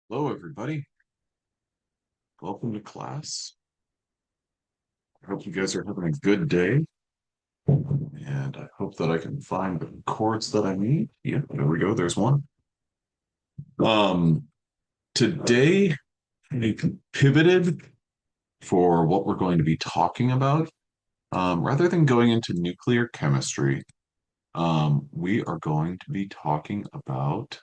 Hello, everybody. Welcome to class. I hope you guys are having a good day, and I hope that I can find the chords that I need. Yeah, there we go. There's one. Um, Today we pivoted for what we're going to be talking about. Rather than going into nuclear chemistry, we are going to be talking about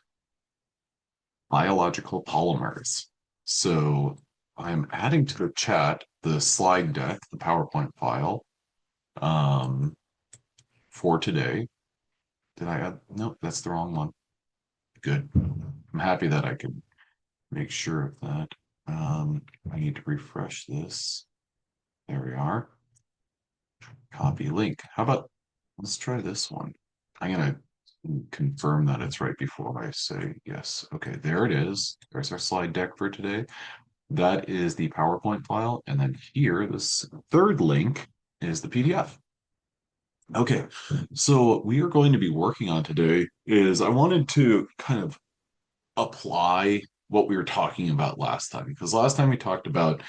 biological polymers. So I'm adding to the chat the slide deck, the PowerPoint file. Um, for today. Did I add? No, that's the wrong one. Good. I'm happy that I could make sure of that. I need to refresh this. There we are. Copy link. How about let's try this one? I'm gonna confirm that it's right before I say yes. Okay, there it is. There's our slide deck for today. That is the PowerPoint file. And then here, this third link is the PDF. Okay, so what we are going to be working on today is I wanted to kind of apply what we were talking about last time, because last time we talked about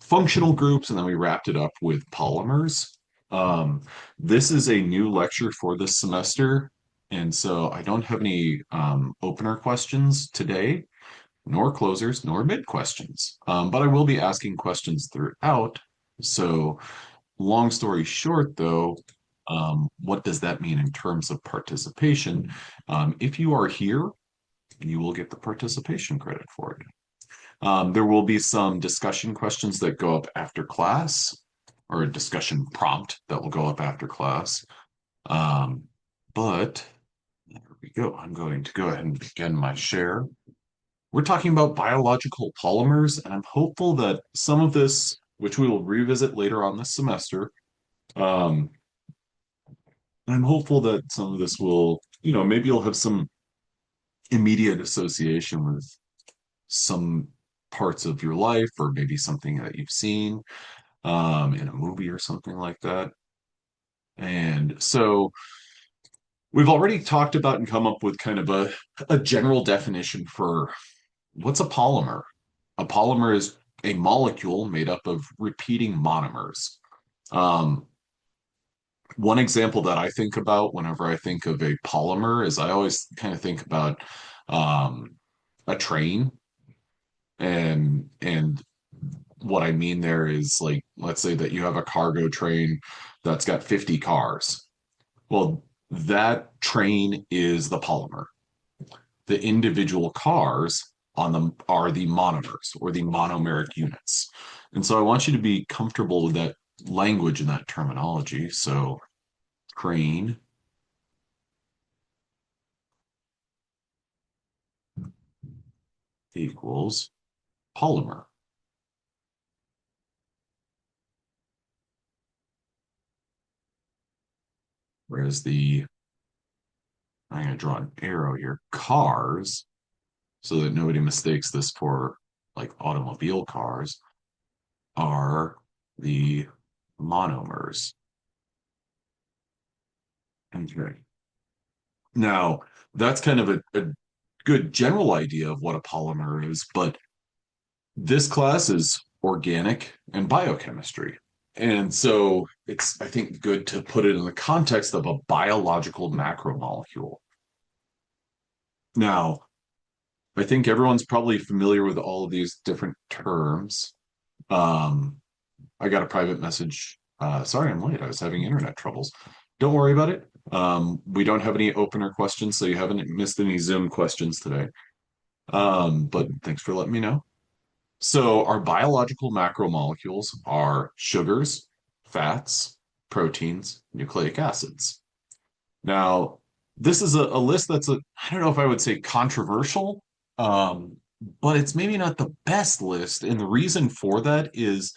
functional groups and then we wrapped it up with polymers. Um, this is a new lecture for this semester, and so I don't have any opener questions today, nor closers, nor mid questions, but I will be asking questions throughout. So long story short, though, what does that mean in terms of participation? If you are here, you will get the participation credit for it. There will be some discussion questions that go up after class, or a discussion prompt that will go up after class. Um, but there we go. I'm going to go ahead and begin my share. We're talking about biological polymers, and I'm hopeful that some of this, which we will revisit later on this semester, um, I'm hopeful that some of this will, maybe you'll have some immediate association with some parts of your life, or maybe something that you've seen in a movie or something like that. And so we've already talked about and come up with kind of a general definition for what's a polymer. A polymer is a molecule made up of repeating monomers. Um, One example that I think about whenever I think of a polymer is I always kind of think about um, a train, and what I mean there is, like, let's say that you have a cargo train that's got 50 cars. Well, that train is the polymer. The individual cars on them are the monomers, or the monomeric units. And so I want you to be comfortable with that language and that terminology. So train equals polymer. Whereas I'm going to draw an arrow here, cars, so that nobody mistakes this for like automobile cars, are the monomers. Okay. Now, that's kind of a good general idea of what a polymer is, but this class is organic and biochemistry. And so it's, I think, good to put it in the context of a biological macromolecule. Now, I think everyone's probably familiar with all of these different terms. Um, I got a private message. Sorry, I'm late. I was having internet troubles. Don't worry about it. We don't have any opener questions, so you haven't missed any Zoom questions today. But thanks for letting me know. So, our biological macromolecules are sugars, fats, proteins, nucleic acids. Now, this is a list that's I don't know if I would say controversial, um, but it's maybe not the best list. And the reason for that is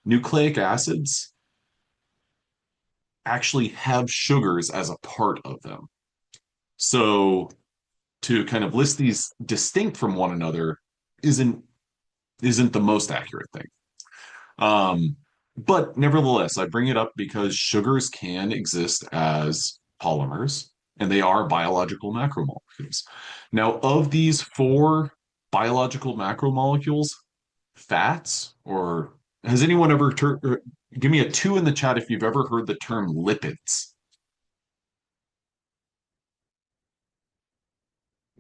nucleic acids actually have sugars as a part of them. So to kind of list these distinct from one another isn't isn't the most accurate thing. Um, but nevertheless, I bring it up because sugars can exist as polymers, and they are biological macromolecules. Now, of these four biological macromolecules, fats, or has anyone ever give me a two in the chat if you've ever heard the term lipids?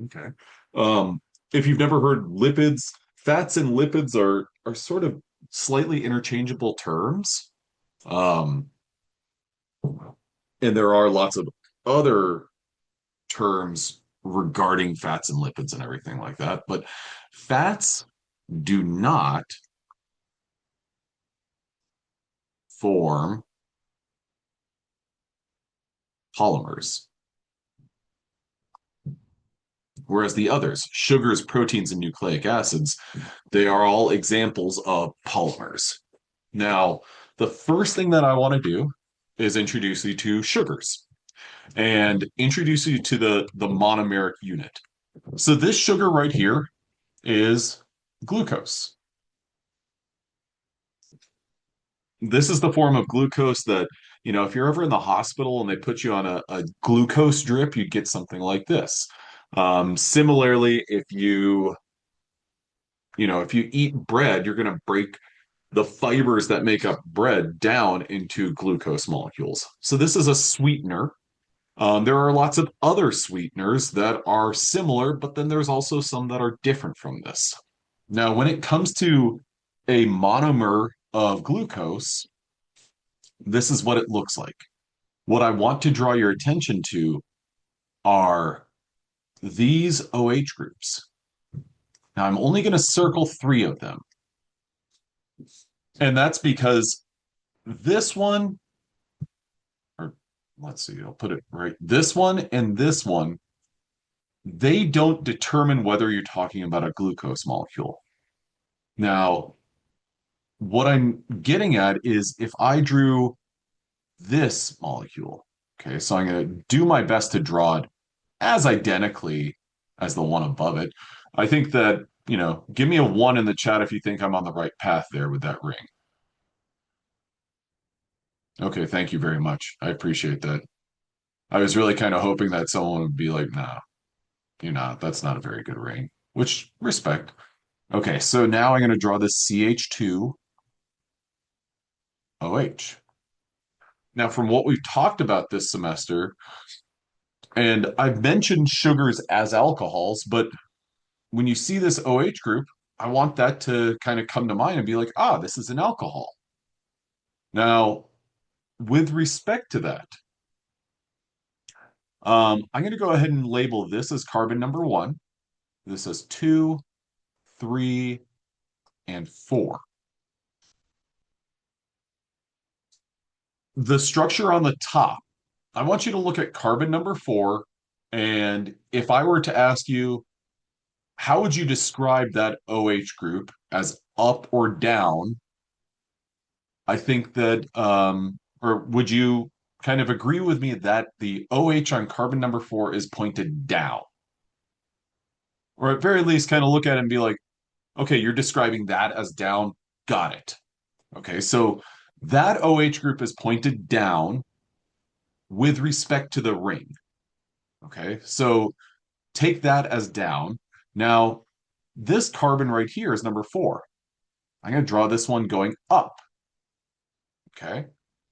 Okay. Um, if you've never heard lipids, fats and lipids are sort of slightly interchangeable terms. Um, and there are lots of other terms regarding fats and lipids and everything like that. But fats do not form polymers, whereas the others, sugars, proteins, and nucleic acids, they are all examples of polymers. Now, the first thing that I want to do is introduce you to sugars and introduce you to the monomeric unit. So this sugar right here is glucose. This is the form of glucose that, if you're ever in the hospital and they put you on a glucose drip, you'd get something like this. Similarly, if you eat bread, you're going to break the fibers that make up bread down into glucose molecules. So this is a sweetener. There are lots of other sweeteners that are similar, but then there's also some that are different from this. Now, when it comes to a monomer of glucose, this is what it looks like. What I want to draw your attention to are these OH groups. Now, I'm only going to circle three of them. And that's because this one, or let's see, I'll put it right. This one and this one, they don't determine whether you're talking about a glucose molecule. Now, what I'm getting at is if I drew this molecule, okay, so I'm going to do my best to draw it as identically as the one above it. I think that, give me a one in the chat if you think I'm on the right path there with that ring. Okay, thank you very much. I appreciate that. I was really kind of hoping that someone would be like, no, you're not. That's not a very good ring, which respect. Okay, so now I'm going to draw this CH2OH. Now, from what we've talked about this semester, and I've mentioned sugars as alcohols, but when you see this OH group, I want that to kind of come to mind and be like, this is an alcohol. Now, with respect to that, I'm going to go ahead and label this as carbon number one. This is two, three, and four. The structure on the top, I want you to look at carbon number four. And if I were to ask you, how would you describe that OH group as up or down? I think that, or would you kind of agree with me that the OH on carbon number four is pointed down? Or at very least, kind of look at it and be like, okay, you're describing that as down. Got it. Okay, so that OH group is pointed down with respect to the ring. Okay, so take that as down. Now, this carbon right here is number four. I'm going to draw this one going up. Okay.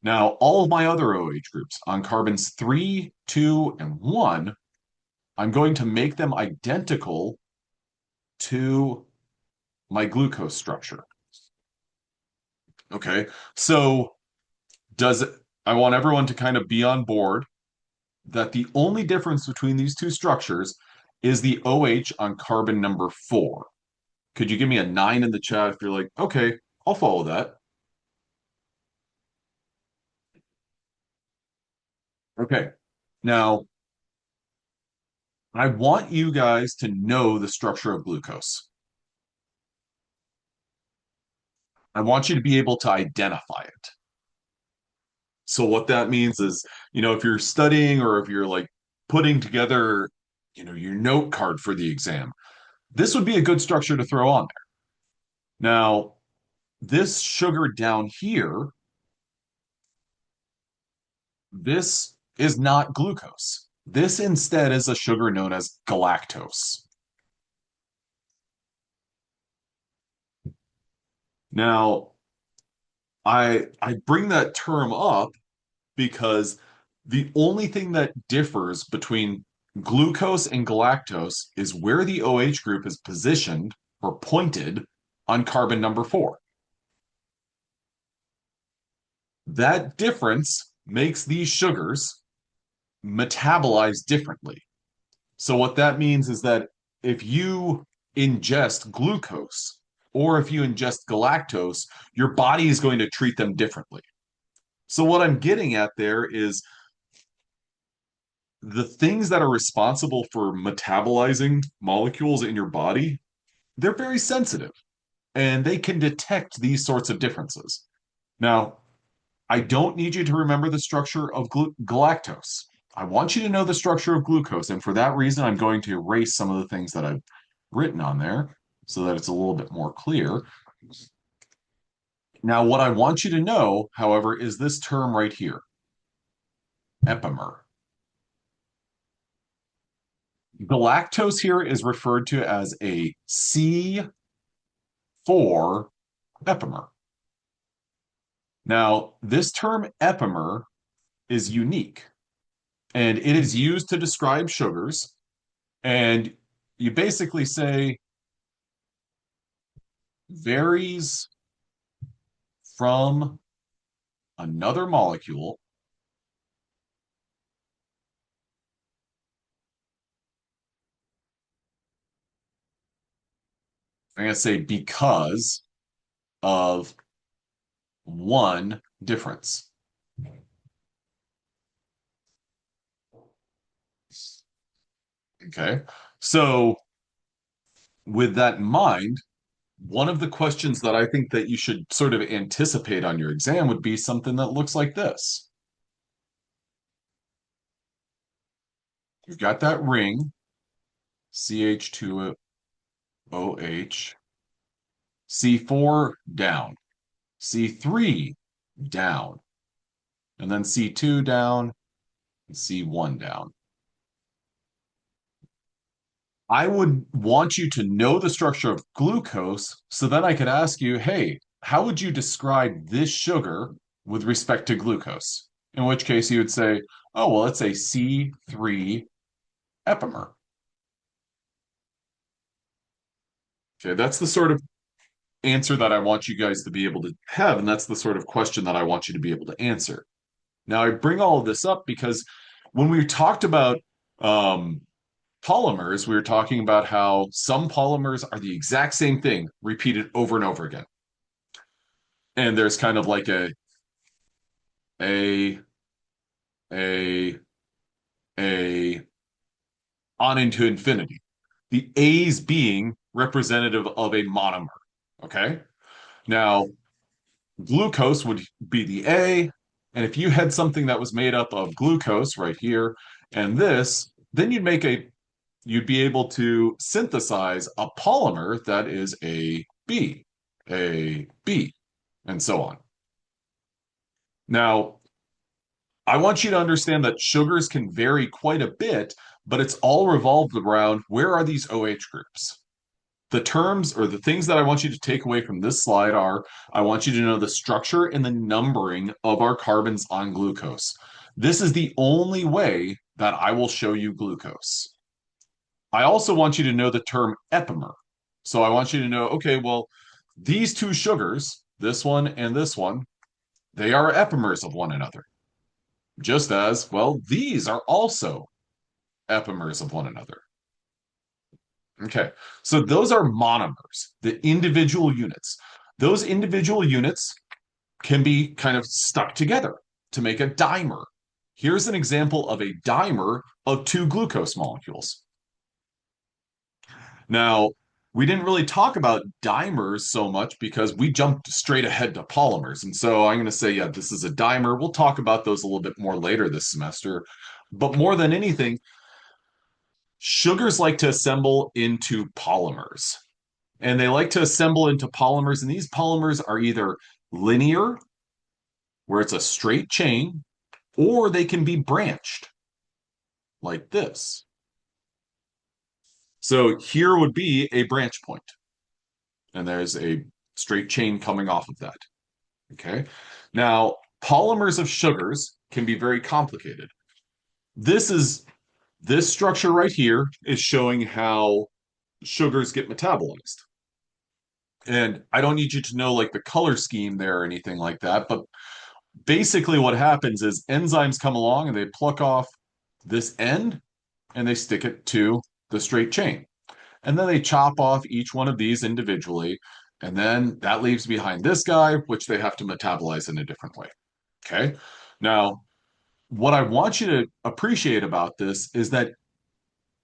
Now, all of my other OH groups on carbons 3, 2, and 1, I'm going to make them identical to my glucose structure. Okay. So, I want everyone to kind of be on board that the only difference between these two structures is the OH on carbon number 4. Could you give me a 9 in the chat if you're like, okay, I'll follow that? Okay. Now, I want you guys to know the structure of glucose. I want you to be able to identify it. So what that means is, if you're studying or if you're like putting together, your note card for the exam, this would be a good structure to throw on there. Now, this sugar down here, this is not glucose. This instead is a sugar known as galactose. Now, I bring that term up because the only thing that differs between glucose and galactose is where the OH group is positioned or pointed on carbon number 4. That difference makes these sugars metabolize differently. So, what that means is that if you ingest glucose or if you ingest galactose, your body is going to treat them differently. So, what I'm getting at there is the things that are responsible for metabolizing molecules in your body, they're very sensitive and they can detect these sorts of differences. Now, I don't need you to remember the structure of galactose. I want you to know the structure of glucose. And for that reason, I'm going to erase some of the things that I've written on there so that it's a little bit more clear. Now, what I want you to know, however, is this term right here, epimer. Galactose here is referred to as a C4 epimer. Now, this term epimer is unique and it is used to describe sugars. And you basically say varies from another molecule. I'm going to say because of one difference. Okay. So with that in mind, one of the questions that I think that you should sort of anticipate on your exam would be something that looks like this. You've got that ring, CH2OH, C4 down, C3 down, and then C2 down, and C1 down. I would want you to know the structure of glucose so that I could ask you, hey, how would you describe this sugar with respect to glucose? In which case you would say, oh, well, it's a C3 epimer. Okay, that's the sort of answer that I want you guys to be able to have, and that's the sort of question that I want you to be able to answer. Now, I bring all of this up because when we talked about um, polymers, we were talking about how some polymers are the exact same thing repeated over and over again. And there's kind of like a, a, a, on into infinity. The A's being representative of a monomer. Okay. Now, glucose would be the A. And if you had something that was made up of glucose right here and this, then you'd be able to synthesize a polymer that is a B, and so on. Now, I want you to understand that sugars can vary quite a bit, but it's all revolved around where are these OH groups? The terms or the things that I want you to take away from this slide are I want you to know the structure and the numbering of our carbons on glucose. This is the only way that I will show you glucose. I also want you to know the term epimer. So I want you to know, okay, well, these two sugars, this one and this one, they are epimers of one another. Just as, well, these are also epimers of one another. Okay, so those are monomers, the individual units. Those individual units can be kind of stuck together to make a dimer. Here's an example of a dimer of two glucose molecules. Now, we didn't really talk about dimers so much because we jumped straight ahead to polymers. And so I'm going to say, yeah, this is a dimer. We'll talk about those a little bit more later this semester. But more than anything, sugars like to assemble into polymers. And they like to assemble into polymers. And these polymers are either linear, where it's a straight chain, or they can be branched like this. So here would be a branch point. And there's a straight chain coming off of that. Okay. Now, polymers of sugars can be very complicated. This is this structure right here is showing how sugars get metabolized. And I don't need you to know like the color scheme there or anything like that, but basically what happens is enzymes come along and they pluck off this end and they stick it to the straight chain. And then they chop off each one of these individually. And then that leaves behind this guy, which they have to metabolize in a different way. Okay. Now, what I want you to appreciate about this is that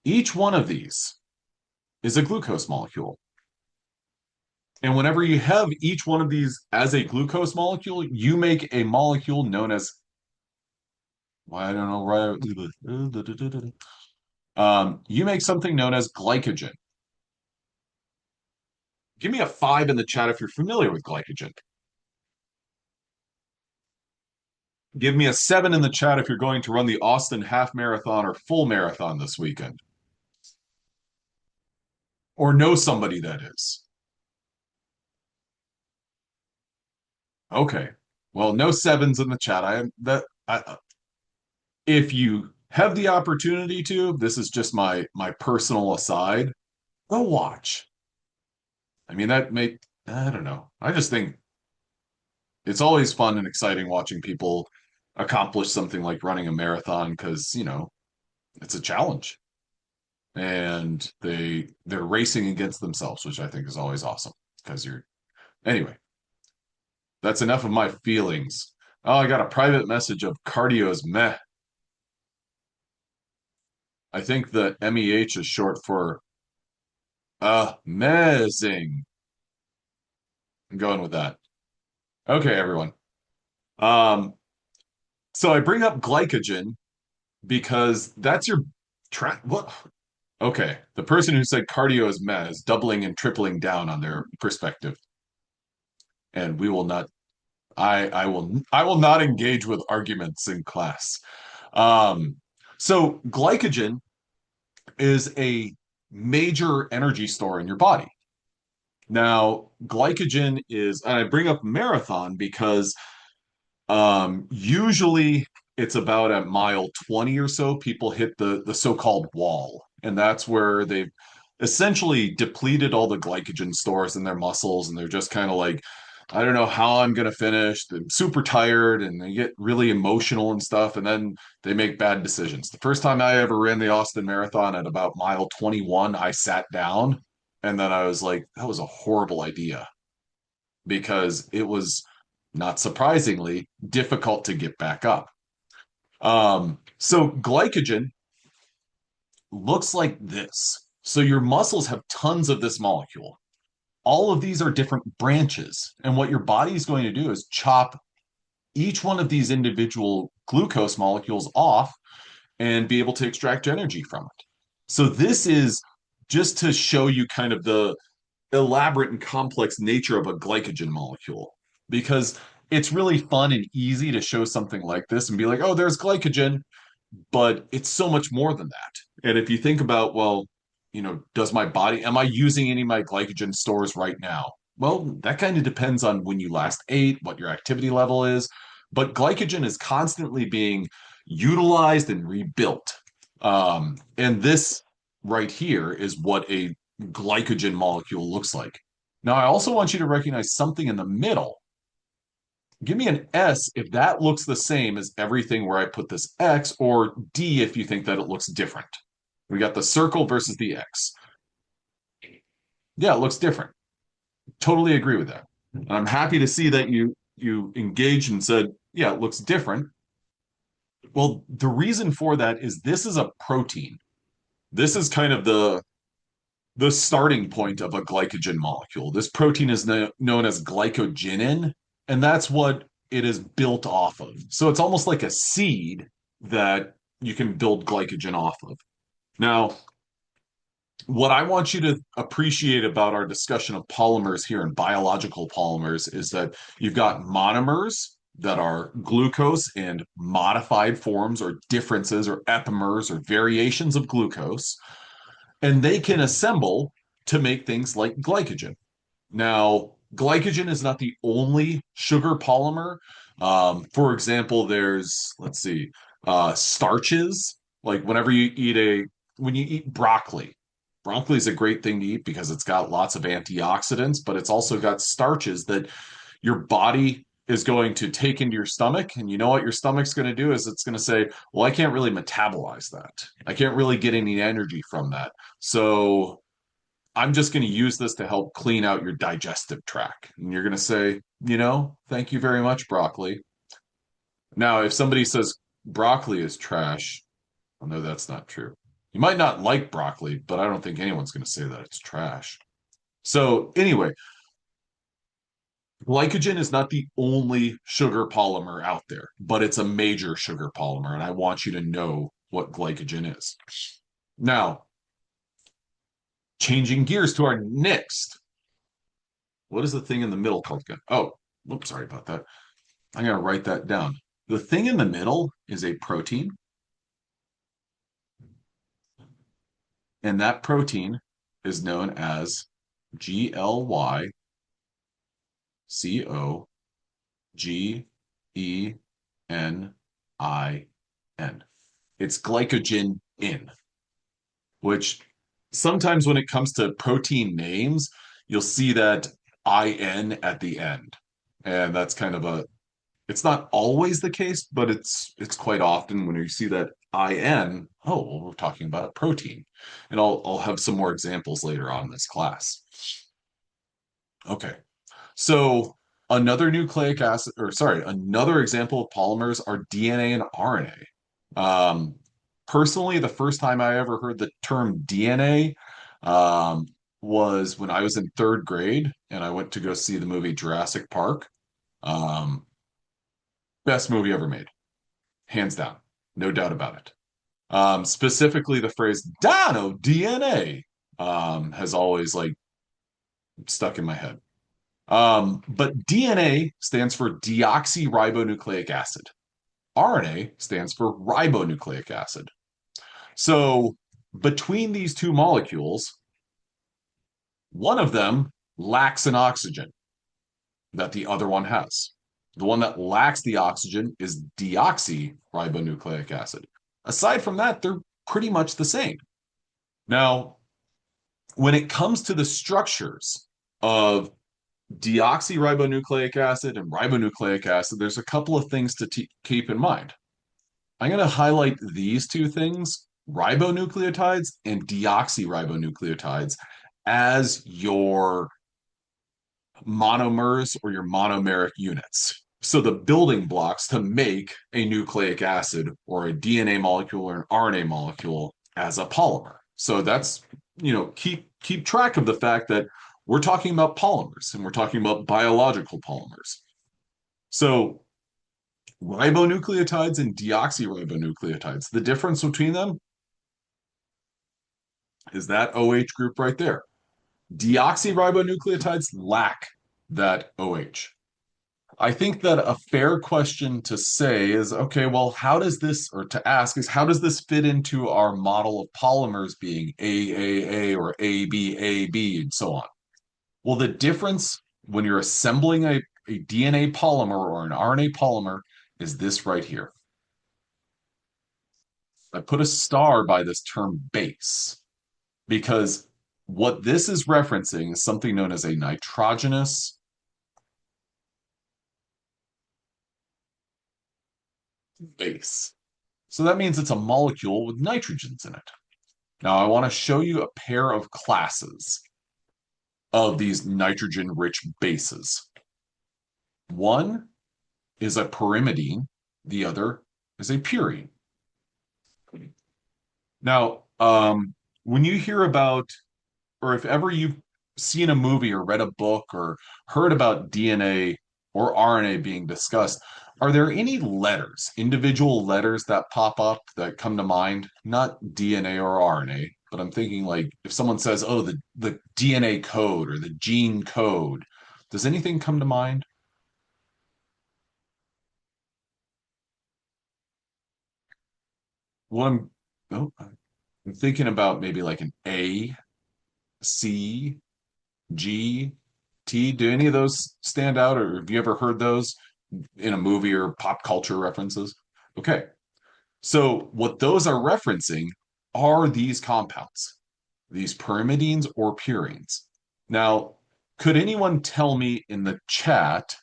each one of these is a glucose molecule. And whenever you have each one of these as a glucose molecule, you make a molecule known as, well, I don't know, right? You make something known as glycogen. Give me a 5 in the chat if you're familiar with glycogen. Give me a 7 in the chat if you're going to run the Austin half marathon or full marathon this weekend. Or know somebody that is. Okay. Well, no sevens in the chat. If you have the opportunity to, this is just my personal aside. Go watch. I mean, I don't know. I just think it's always fun and exciting watching people accomplish something like running a marathon because, it's a challenge. And they're racing against themselves, which I think is always awesome because anyway, that's enough of my feelings. Oh, I got a private message of cardio's meh. I think the MEH is short for amazing. I'm going with that. Okay, everyone. Um, so I bring up glycogen because that's your track. What? Okay, the person who said cardio is meh is doubling and tripling down on their perspective, and we will not. I will not engage with arguments in class. Um, so glycogen is a major energy store in your body. Now, glycogen is, and I bring up marathon because usually it's about at mile 20 or so, people hit the so-called wall. And that's where they've essentially depleted all the glycogen stores in their muscles, and they're just kind of like, I don't know how I'm gonna finish. They're super tired and they get really emotional and stuff, and then they make bad decisions. The first time I ever ran the Austin Marathon at about mile 21, I sat down and then I was like, that was a horrible idea because it was, not surprisingly, difficult to get back up. So glycogen looks like this. So your muscles have tons of this molecule. All of these are different branches. And what your body is going to do is chop each one of these individual glucose molecules off and be able to extract energy from it. So this is just to show you kind of the elaborate and complex nature of a glycogen molecule, because it's really fun and easy to show something like this and be like, oh, there's glycogen, but it's so much more than that. And if you think about, well, am I using any of my glycogen stores right now? Well, that kind of depends on when you last ate, what your activity level is, but glycogen is constantly being utilized and rebuilt. And this right here is what a glycogen molecule looks like. Now, I also want you to recognize something in the middle. Give me an S if that looks the same as everything where I put this X, or D if you think that it looks different. We got the circle versus the X. Yeah, it looks different. Totally agree with that. And I'm happy to see that you engaged and said, yeah, it looks different. Well, the reason for that is this is a protein. This is kind of the starting point of a glycogen molecule. This protein is known as glycogenin, and that's what it is built off of. So it's almost like a seed that you can build glycogen off of. Now, what I want you to appreciate about our discussion of polymers here and biological polymers is that you've got monomers that are glucose and modified forms or differences or epimers or variations of glucose, and they can assemble to make things like glycogen. Now, glycogen is not the only sugar polymer. For example, there's, let's see, starches. Like when you eat broccoli, broccoli is a great thing to eat because it's got lots of antioxidants, but it's also got starches that your body is going to take into your stomach. And you know what your stomach's going to do is it's going to say, well, I can't really metabolize that. I can't really get any energy from that. So I'm just going to use this to help clean out your digestive tract. And you're going to say, thank you very much, broccoli. Now, if somebody says broccoli is trash, I know that's not true. You might not like broccoli, but I don't think anyone's going to say that it's trash. So, anyway, glycogen is not the only sugar polymer out there, but it's a major sugar polymer. And I want you to know what glycogen is. Now, changing gears to our next. What is the thing in the middle called? Oh, whoops, sorry about that. I'm going to write that down. The thing in the middle is a protein, and that protein is known as GlycogenIn. It's glycogen in, which sometimes when it comes to protein names, you'll see that IN at the end. And that's kind of a it's not always the case, but it's quite often when you see that IN, oh, well, we're talking about a protein. And I'll have some more examples later on in this class. Okay. So another example of polymers are DNA and RNA. Personally, the first time I ever heard the term DNA was when I was in third grade and I went to go see the movie Jurassic Park. Um, Best movie ever made, hands down, no doubt about it. Specifically, the phrase "Dino DNA" has always like stuck in my head. But DNA stands for deoxyribonucleic acid. RNA stands for ribonucleic acid. So between these two molecules, one of them lacks an oxygen that the other one has. The one that lacks the oxygen is deoxyribonucleic acid. Aside from that, they're pretty much the same. Now, when it comes to the structures of deoxyribonucleic acid and ribonucleic acid, there's a couple of things to keep in mind. I'm going to highlight these two things, ribonucleotides and deoxyribonucleotides, as your monomers or your monomeric units. So the building blocks to make a nucleic acid or a DNA molecule or an RNA molecule as a polymer. So that's, keep track of the fact that we're talking about polymers and we're talking about biological polymers. So ribonucleotides and deoxyribonucleotides, the difference between them is that OH group right there. Deoxyribonucleotides lack that OH. I think that a fair question to say is, okay, well, how does this fit into our model of polymers being AAA or ABAB and so on? Well, the difference when you're assembling a DNA polymer or an RNA polymer is this right here. I put a star by this term base because what this is referencing is something known as a nitrogenous base. So that means it's a molecule with nitrogens in it. Now, I want to show you a pair of classes of these nitrogen-rich bases. One is a pyrimidine, the other is a purine. Now, when you hear about, or if ever you've seen a movie or read a book or heard about DNA or RNA being discussed, are there any letters, individual letters that pop up that come to mind? Not DNA or RNA, but I'm thinking like if someone says, oh, the DNA code or the gene code, does anything come to mind? Well, I'm thinking about maybe like an A, C, G. T. Do any of those stand out, or have you ever heard those in a movie or pop culture references? Okay. So what those are referencing are these compounds, these pyrimidines or purines. Now, could anyone tell me in the chat,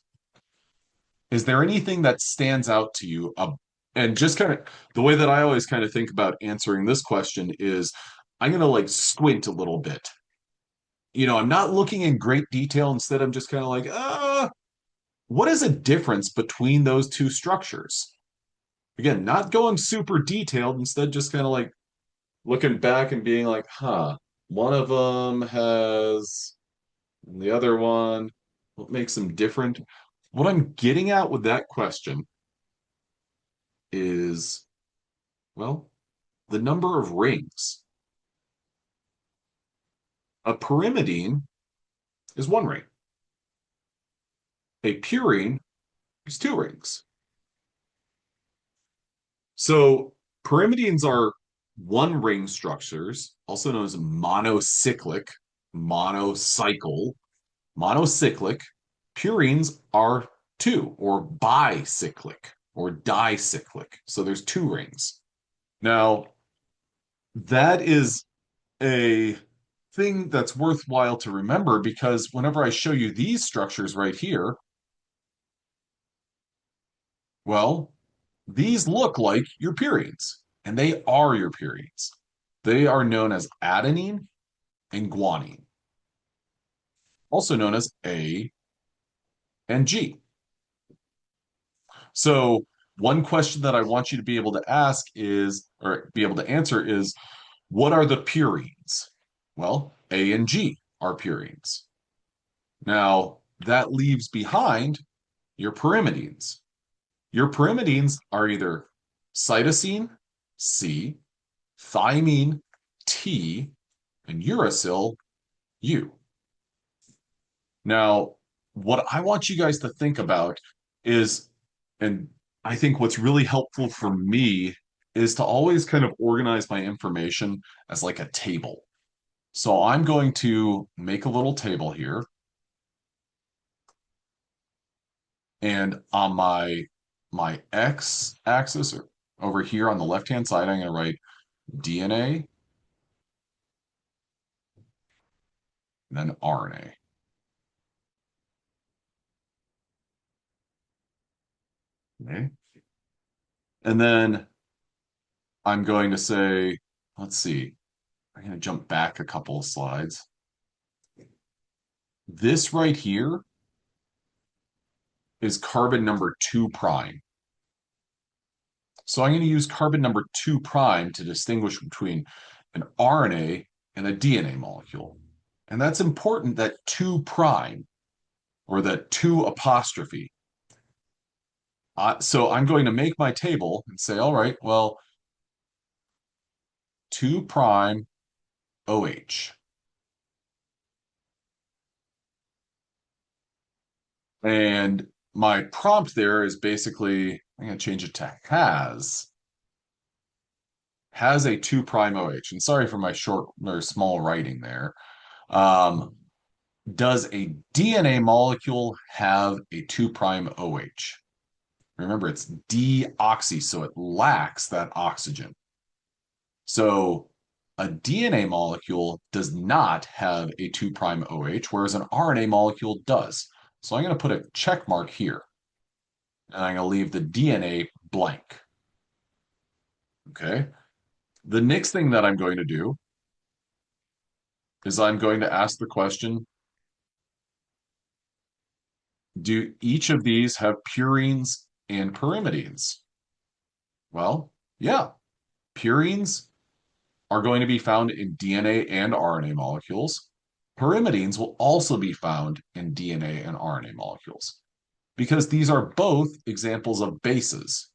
is there anything that stands out to you? And just kind of the way that I always kind of think about answering this question is I'm going to like squint a little bit. I'm not looking in great detail. Instead, I'm just kind of like, what is a difference between those two structures? Again, not going super detailed, instead, just kind of like looking back and being like, one of them has, and the other one, what makes them different? What I'm getting at with that question is, well, the number of rings. A pyrimidine is one ring. A purine is two rings. So pyrimidines are one ring structures, also known as monocyclic, monocycle, monocyclic. Purines are two, or bicyclic, or dicyclic. So there's two rings. Now, that is a thing that's worthwhile to remember because whenever I show you these structures right here, well, these look like your purines, and they are your purines. They are known as adenine and guanine, also known as A and G. So, one question that I want you to be able to ask is, or be able to answer is, what are the purines? Well, A and G are purines. Now, that leaves behind your pyrimidines. Your pyrimidines are either cytosine, C, thymine, T, and uracil, U. Now, what I want you guys to think about is, and I think what's really helpful for me is to always kind of organize my information as like a table. So I'm going to make a little table here. And on my x axis over here on the left hand side, I'm going to write DNA and then RNA. Okay. And then I'm going to say, let's see, I'm going to jump back a couple of slides. This right here is carbon number 2 prime. So I'm going to use carbon number 2 prime to distinguish between an RNA and a DNA molecule. And that's important, that 2 prime or that 2 apostrophe. So I'm going to make my table and say, all right, well, 2 prime OH. And my prompt there is basically, I'm going to change it to has a 2 prime OH. And sorry for my short or small writing there. Um, does a DNA molecule have a 2 prime OH? Remember, it's deoxy, so it lacks that oxygen. So a DNA molecule does not have a 2 prime OH, whereas an RNA molecule does. So I'm going to put a check mark here, and I'm going to leave the DNA blank. Okay. The next thing that I'm going to do is I'm going to ask the question, do each of these have purines and pyrimidines? Well, yeah, purines are going to be found in DNA and RNA molecules. Pyrimidines will also be found in DNA and RNA molecules because these are both examples of bases.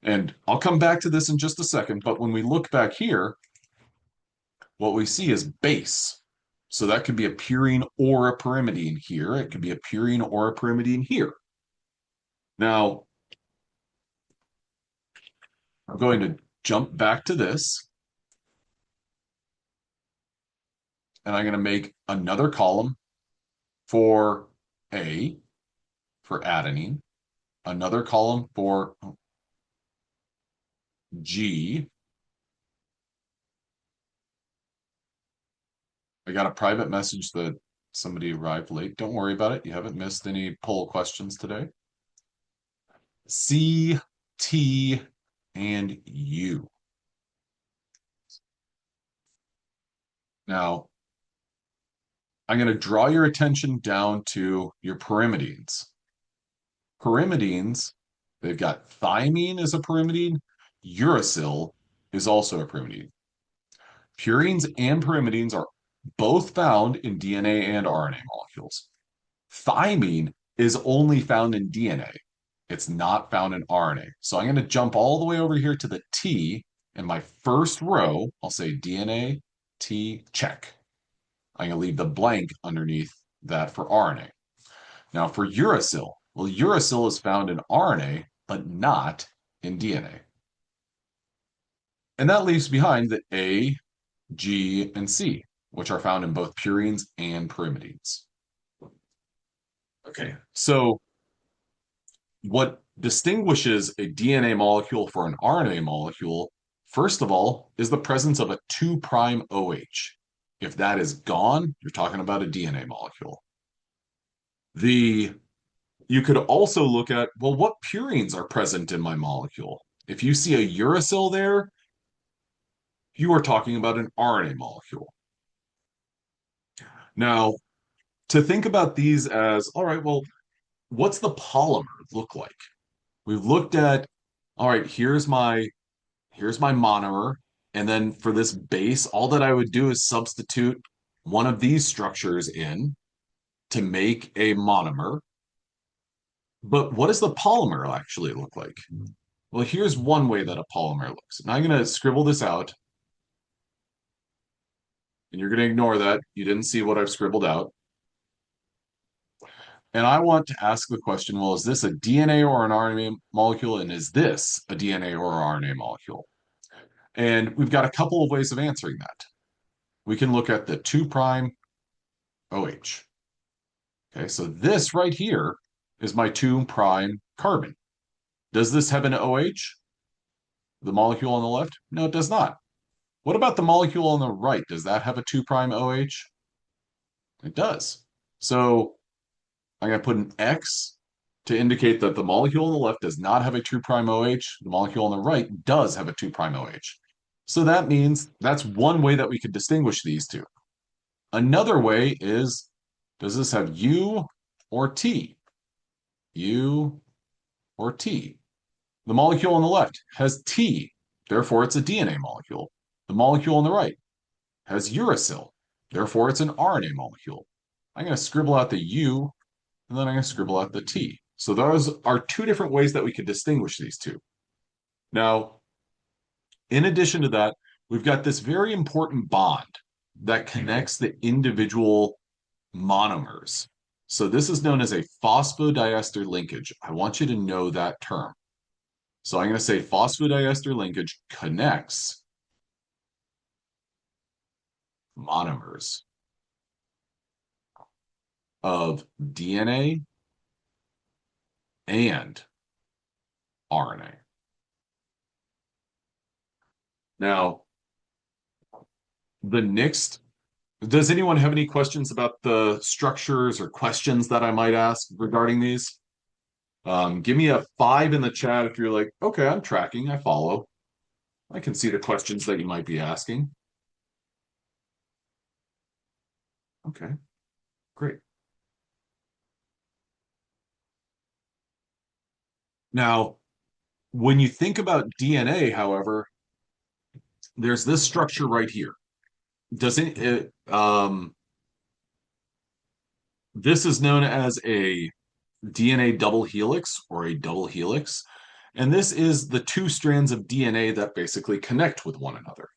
And I'll come back to this in just a second, but when we look back here, what we see is base. So that could be a purine or a pyrimidine here. It could be a purine or a pyrimidine here. Now, I'm going to jump back to this, and I'm going to make another column for A, for adenine, another column for G. I got a private message that somebody arrived late. Don't worry about it. You haven't missed any poll questions today. C, T, and U. Now, I'm going to draw your attention down to your pyrimidines. Pyrimidines, they've got thymine as a pyrimidine. Uracil is also a pyrimidine. Purines and pyrimidines are both found in DNA and RNA molecules. Thymine is only found in DNA. It's not found in RNA. So I'm going to jump all the way over here to the T. In my first row, I'll say DNA, T, check. I'm going to leave the blank underneath that for RNA. Now for uracil, well, uracil is found in RNA, but not in DNA. And that leaves behind the A, G, and C, which are found in both purines and pyrimidines. Okay, so what distinguishes a DNA molecule from an RNA molecule, first of all, is the presence of a 2' OH. If that is gone, you're talking about a DNA molecule. You could also look at, well, what purines are present in my molecule? If you see a uracil there, you are talking about an RNA molecule. Now, to think about these as, all right, well, what's the polymer look like? We've looked at, all right, here's my monomer, and then for this base, all that I would do is substitute one of these structures in to make a monomer. But what does the polymer actually look like? Well, here's one way that a polymer looks. And I'm going to scribble this out. And you're going to ignore that. You didn't see what I've scribbled out. And I want to ask the question, well, is this a DNA or an RNA molecule? And is this a DNA or RNA molecule? And we've got a couple of ways of answering that. We can look at the 2' OH. Okay, so this right here is my 2' carbon. Does this have an OH? The molecule on the left? No, it does not. What about the molecule on the right? Does that have a 2' OH? It does. So I'm going to put an X to indicate that the molecule on the left does not have a 2' OH. The molecule on the right does have a 2' OH. So that means that's one way that we could distinguish these two. Another way is, does this have U or T? U or T? The molecule on the left has T, therefore it's a DNA molecule. The molecule on the right has uracil, therefore it's an RNA molecule. I'm going to scribble out the U, and then I'm going to scribble out the T. So those are two different ways that we could distinguish these two. Now, in addition to that, we've got this very important bond that connects the individual monomers. So this is known as a phosphodiester linkage. I want you to know that term. So I'm going to say phosphodiester linkage connects monomers of DNA and RNA. Now, the next, does anyone have any questions about the structures or questions that I might ask regarding these? Give me a 5 in the chat if you're like, okay, I'm tracking, I follow. I can see the questions that you might be asking. Okay, great. Now, when you think about DNA, however, there's this structure right here. This is known as a DNA double helix or a double helix. And this is the two strands of DNA that basically connect with one another.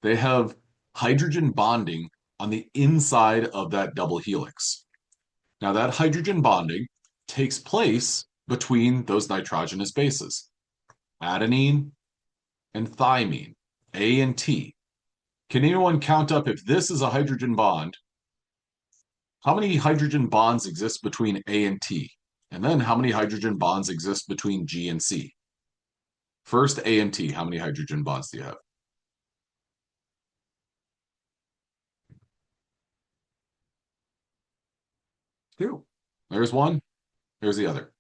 They have hydrogen bonding on the inside of that double helix. Now, that hydrogen bonding takes place between those nitrogenous bases, adenine and thymine, A and T. Can anyone count up if this is a hydrogen bond? how many hydrogen bonds exist between A and T? And then how many hydrogen bonds exist between G and C? First, A and T, how many hydrogen bonds do you have? Two. There's one, there's the other.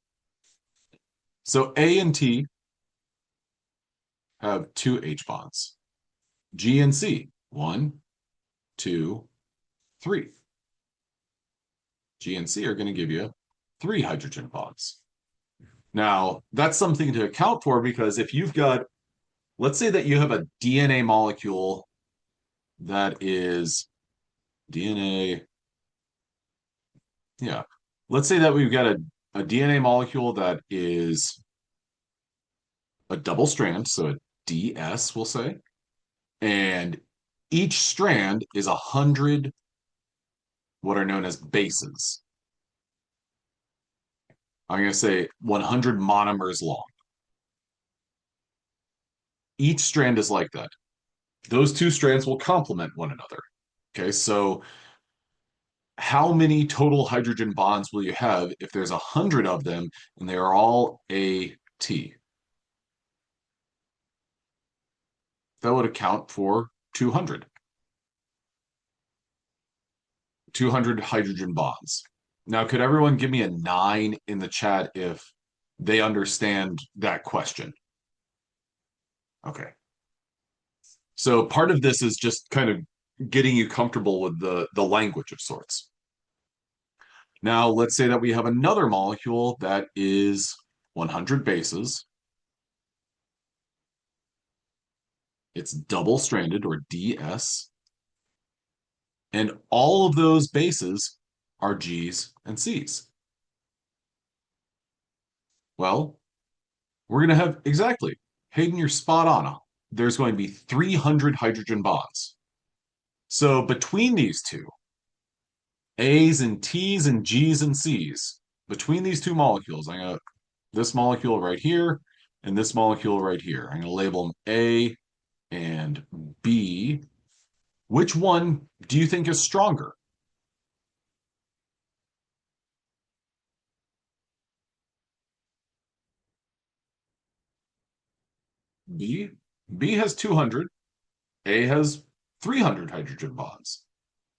So A and T have two H bonds. G and C, one, two, three. G and C are going to give you three hydrogen bonds. Now, that's something to account for because if you've got, let's say that you have a DNA molecule that is DNA, yeah. Let's say that we've got a DNA molecule that is a double strand, so a DS, we'll say, and each strand is 100 what are known as bases. I'm going to say 100 monomers long. Each strand is like that. Those two strands will complement one another. Okay, so how many total hydrogen bonds will you have if there's 100 of them and they are all AT? That would account for 200. 200 hydrogen bonds. Now, could everyone give me a nine in the chat if they understand that question? Okay. So part of this is just kind of getting you comfortable with the language of sorts. Now, let's say that we have another molecule that is 100 bases. It's double stranded or DS. And all of those bases are G's and C's. Well, we're going to have exactly, Hayden, you're spot on. There's going to be 300 hydrogen bonds. So between these two, A's and T's and G's and C's, between these two molecules, I'm going to, this molecule right here and this molecule right here, I'm going to label them A and B. Which one do you think is stronger? B. B has 200. A has 300 hydrogen bonds.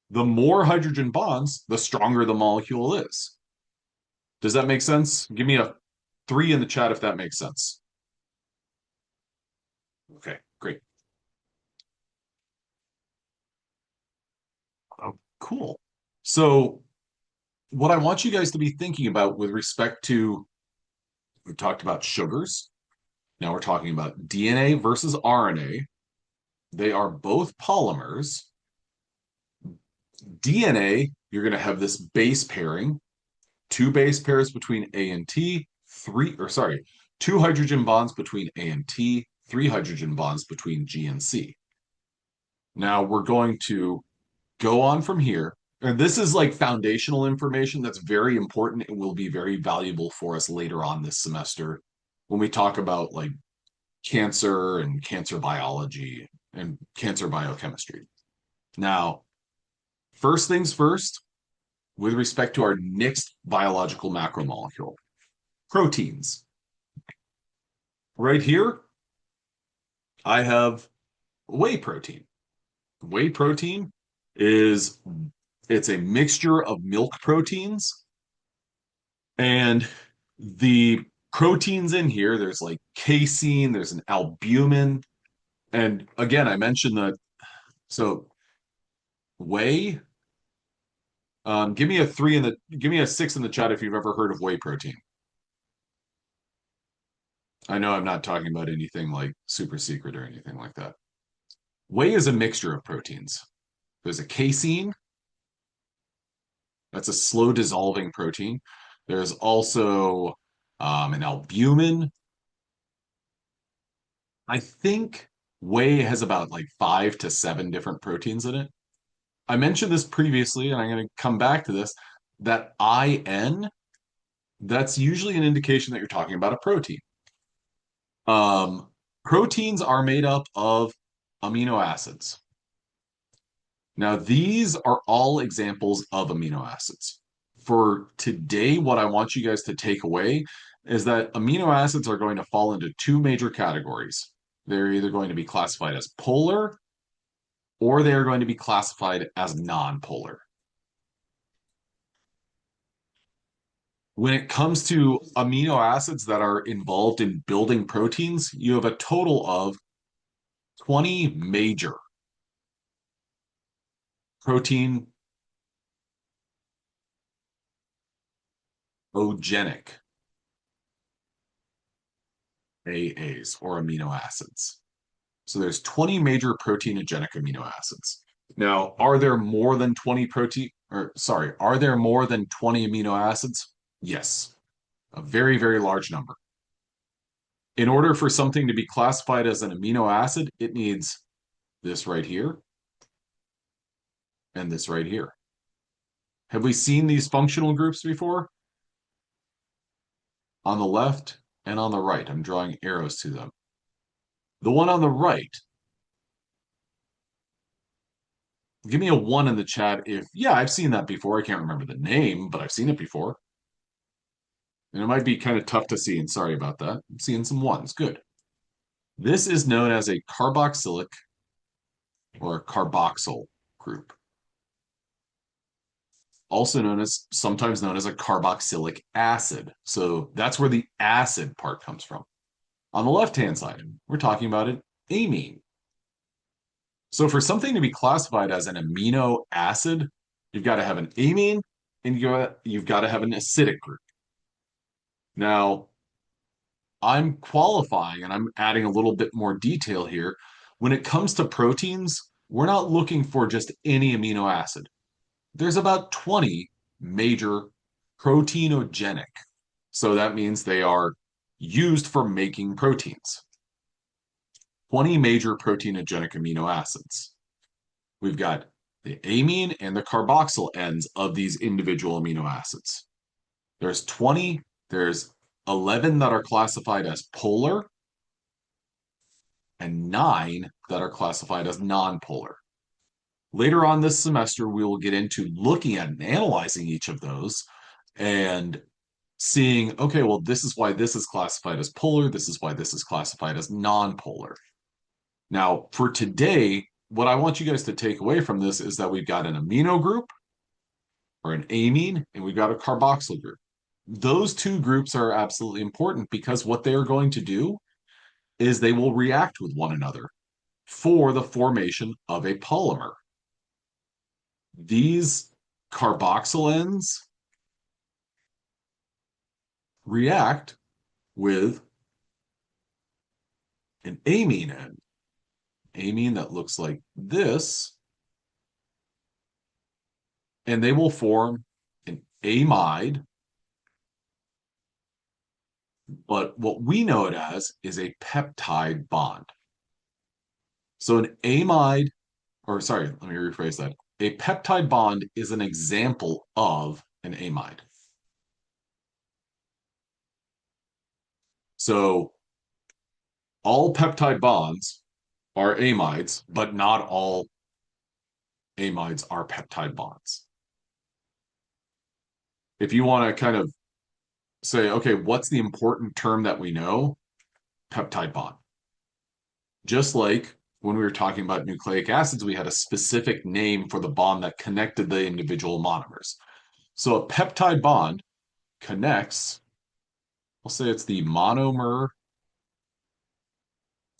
The more hydrogen bonds, the stronger the molecule is. Does that make sense? Give me a three in the chat if that makes sense. Okay, great. Oh, cool. So, what I want you guys to be thinking about with respect to, we talked about sugars. Now we're talking about DNA versus RNA. They are both polymers. DNA, you're going to have this base pairing, two base pairs between A and T, two hydrogen bonds between A and T, three hydrogen bonds between G and C. Now we're going to go on from here. And this is like foundational information that's very important and will be very valuable for us later on this semester when we talk about like cancer and cancer biology and cancer biochemistry. Now, first things first, with respect to our next biological macromolecule, proteins. Right here, I have whey protein. Whey protein is it's a mixture of milk proteins and the proteins in here, there's like casein, there's an albumin. And again, I mentioned that. So whey, give me a six in the chat if you've ever heard of whey protein. I know I'm not talking about anything like super secret or anything like that. Whey is a mixture of proteins. There's a casein, that's a slow dissolving protein. There's also an albumin. I think whey has about like 5 to 7 different proteins in it. I mentioned this previously, and I'm going to come back to this. That IN, that's usually an indication that you're talking about a protein. Um, Proteins are made up of amino acids. Now, these are all examples of amino acids. For today, what I want you guys to take away is that amino acids are going to fall into two major categories. They're either going to be classified as polar or they are going to be classified as non-polar. When it comes to amino acids that are involved in building proteins, you have a total of 20 major protein ogenic AAs or amino acids. So there's 20 major proteinogenic amino acids. Now, are there more than 20 protein or sorry, are there more than 20 amino acids? Yes, a very, very large number. In order for something to be classified as an amino acid, it needs this right here and this right here. Have we seen these functional groups before? On the left and on the right, I'm drawing arrows to them. The one on the right, give me a one in the chat if, yeah, I've seen that before. I can't remember the name, but I've seen it before. And it might be kind of tough to see, and sorry about that. I'm seeing some ones. Good. This is known as a carboxylic or a carboxyl group, also known as sometimes known as a carboxylic acid. So that's where the acid part comes from. On the left-hand side, we're talking about an amine. So for something to be classified as an amino acid, you've got to have an amine and you've got to have an acidic group. Now, I'm qualifying and I'm adding a little bit more detail here. When it comes to proteins, we're not looking for just any amino acid. There's about 20 major proteinogenic. So that means they are used for making proteins. 20 major proteinogenic amino acids. We've got the amine and the carboxyl ends of these individual amino acids. There's 20, there's 11 that are classified as polar, and 9 that are classified as non-polar. Later on this semester, we will get into looking at and analyzing each of those and seeing, okay, well, this is why this is classified as polar, this is why this is classified as non-polar. Now, for today, what I want you guys to take away from this is that we've got an amino group or an amine, and we've got a carboxyl group. Those two groups are absolutely important because what they are going to do is they will react with one another for the formation of a polymer. These carboxyl ends react with an amine end. Amine that looks like this, and they will form an amide, but what we know it as is a peptide bond. So an amide, or sorry, let me rephrase that. A peptide bond is an example of an amide. So all peptide bonds are amides, but not all amides are peptide bonds. If you want to kind of say, okay, what's the important term that we know? Peptide bond. Just like when we were talking about nucleic acids, we had a specific name for the bond that connected the individual monomers. So a peptide bond connects, we'll say it's the monomer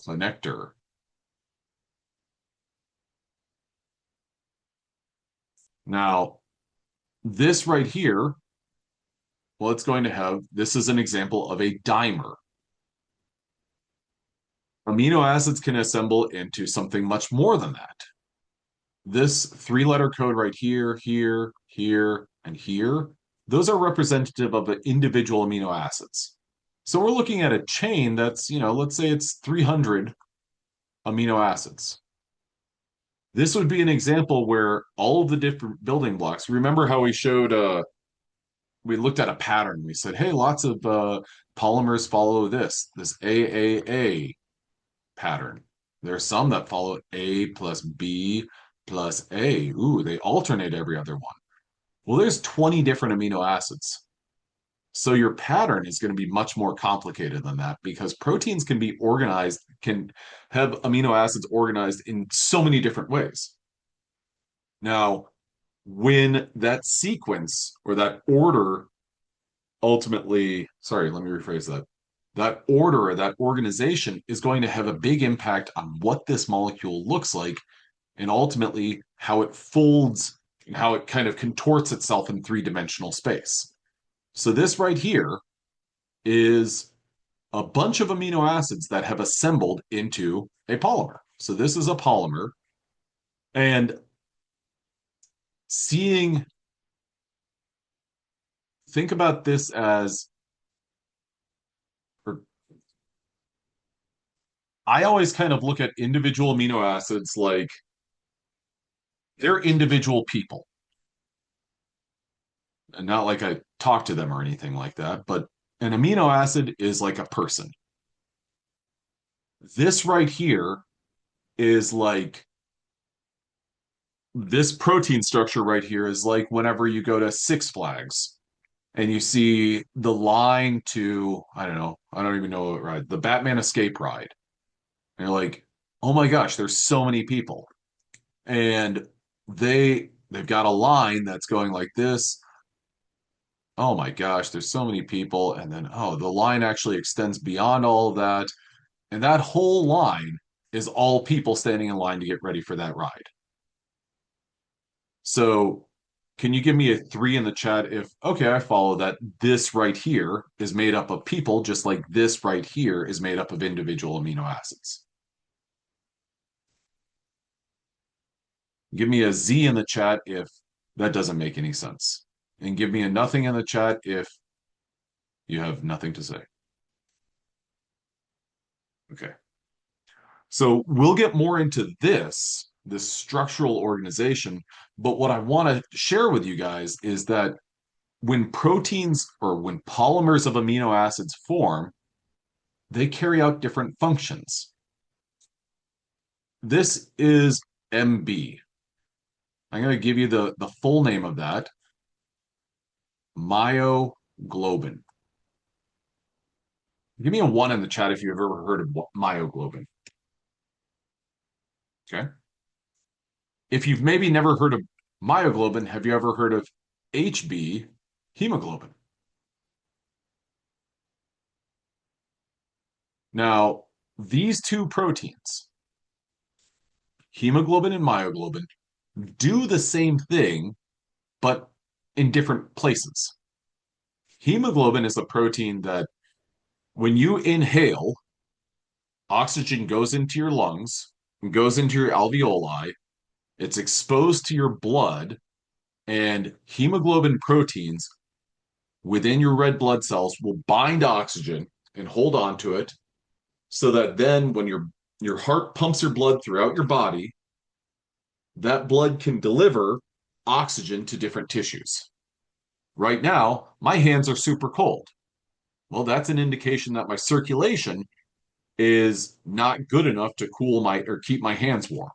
connector. Now, this right here, well, it's going to have, this is an example of a dimer. Amino acids can assemble into something much more than that. This three-letter code right here, here, here, and here, those are representative of the individual amino acids. So we're looking at a chain that's, let's say it's 300 amino acids. This would be an example where all of the different building blocks, remember how we showed, we looked at a pattern. We said, hey, lots of polymers follow this AAA pattern. There are some that follow A plus B plus A. Ooh, they alternate every other one. Well, there's 20 different amino acids. So your pattern is going to be much more complicated than that because proteins can be organized, can have amino acids organized in so many different ways. Now, when that sequence or that order ultimately, sorry, let me rephrase that. That order or that organization is going to have a big impact on what this molecule looks like and ultimately how it folds and how it kind of contorts itself in three-dimensional space. So this right here is a bunch of amino acids that have assembled into a polymer. So this is a polymer. And seeing, think about this as, or I always kind of look at individual amino acids like they're individual people. And not like I talk to them or anything like that, but an amino acid is like a person. This right here is like this protein structure right here is like whenever you go to Six Flags and you see the line to, I don't know, I don't even know what ride, the Batman Escape ride. And you're like, oh my gosh, there's so many people. And they've got a line that's going like this. Oh my gosh, there's so many people. And then, oh, the line actually extends beyond all of that. And that whole line is all people standing in line to get ready for that ride. So can you give me a three in the chat if, okay, I follow that this right here is made up of people, just like this right here is made up of individual amino acids? Give me a Z in the chat if that doesn't make any sense. And give me a nothing in the chat if you have nothing to say. Okay. So we'll get more into this structural organization. But what I want to share with you guys is that when proteins or when polymers of amino acids form, they carry out different functions. This is MB. I'm going to give you the full name of that, myoglobin. Give me a one in the chat if you've ever heard of myoglobin. Okay. If you've maybe never heard of myoglobin, have you ever heard of HB, hemoglobin? Now, these two proteins, hemoglobin and myoglobin, do the same thing, but in different places. Hemoglobin is a protein that when you inhale, oxygen goes into your lungs and goes into your alveoli. It's exposed to your blood, and hemoglobin proteins within your red blood cells will bind oxygen and hold on to it so that then when your heart pumps your blood throughout your body, that blood can deliver oxygen to different tissues. Right now, my hands are super cold. Well, that's an indication that my circulation is not good enough to cool my or keep my hands warm.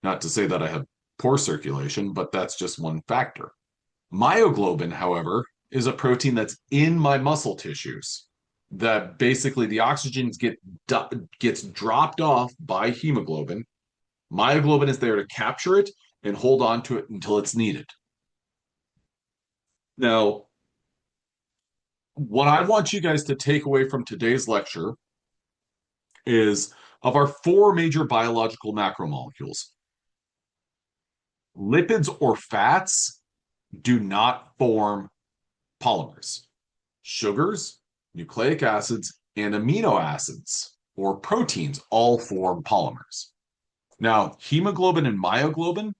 Not to say that I have poor circulation, but that's just one factor. Myoglobin, however, is a protein that's in my muscle tissues that basically the oxygen gets dropped off by hemoglobin. Myoglobin is there to capture it and hold on to it until it's needed. Now, what I want you guys to take away from today's lecture is of our four major biological macromolecules, lipids or fats do not form polymers. Sugars, nucleic acids, and amino acids or proteins all form polymers. Now, hemoglobin and myoglobin,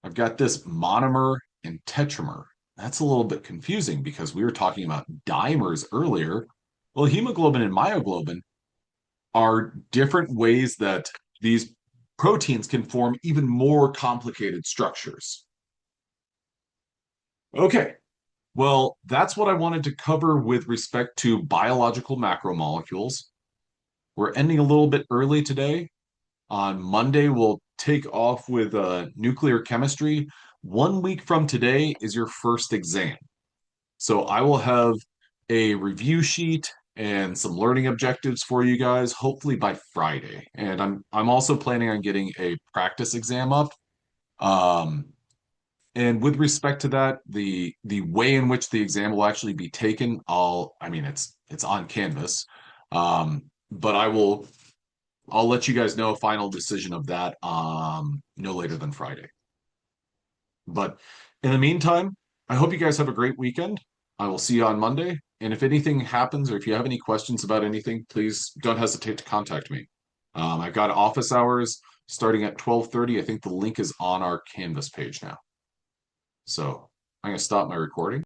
I've got this monomer and tetramer. That's a little bit confusing because we were talking about dimers earlier. Well, hemoglobin and myoglobin are different ways that these proteins can form even more complicated structures. Okay, well, that's what I wanted to cover with respect to biological macromolecules. We're ending a little bit early today. On Monday, we'll take off with nuclear chemistry. 1 week from today is your first exam. So I will have a review sheet and some learning objectives for you guys, hopefully by Friday. And I'm also planning on getting a practice exam up. Um, and with respect to that, the way in which the exam will actually be taken, I mean it's on Canvas. But I'll let you guys know a final decision of that no later than Friday. But in the meantime, I hope you guys have a great weekend. I will see you on Monday. And if anything happens or if you have any questions about anything, please don't hesitate to contact me. I've got office hours starting at 12:30. I think the link is on our Canvas page now. So I'm going to stop my recording.